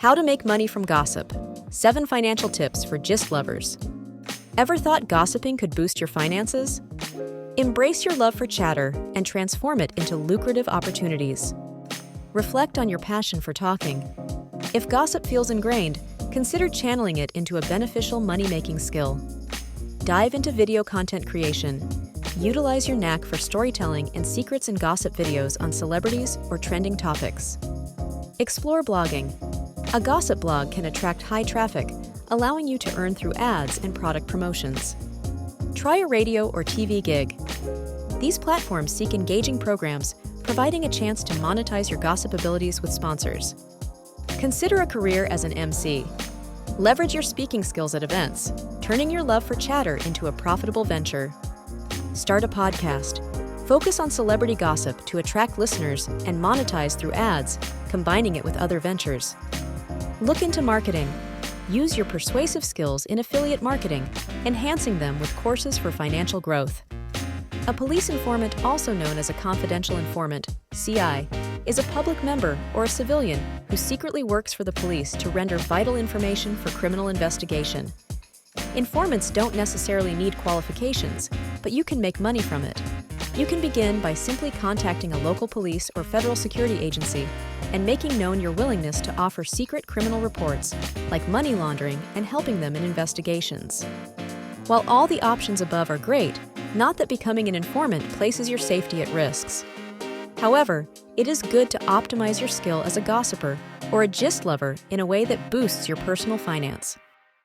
How to make money from gossip. 7 financial tips for gist lovers. Ever thought gossiping could boost your finances? Embrace your love for chatter and transform it into lucrative opportunities. Reflect on your passion for talking. If gossip feels ingrained, consider channeling it into a beneficial money-making skill. Dive into video content creation. Utilize your knack for storytelling and secrets and gossip videos on celebrities or trending topics. Explore blogging. A gossip blog can attract high traffic, allowing you to earn through ads and product promotions. Try a radio or TV gig. These platforms seek engaging programs, providing a chance to monetize your gossip abilities with sponsors. Consider a career as an MC. Leverage your speaking skills at events, turning your love for chatter into a profitable venture. Start a podcast. Focus on celebrity gossip to attract listeners and monetize through ads, combining it with other ventures. Look into marketing. Use your persuasive skills in affiliate marketing, enhancing them with courses for financial growth. A police informant, also known as a confidential informant, CI, is a public member or a civilian who secretly works for the police to render vital information for criminal investigation. Informants don't necessarily need qualifications, but you can make money from it. You can begin by simply contacting a local police or federal security agency and making known your willingness to offer secret criminal reports, like money laundering, and helping them in investigations. While all the options above are great, not that becoming an informant places your safety at risks. However, it is good to optimize your skill as a gossiper or a gist lover in a way that boosts your personal finance.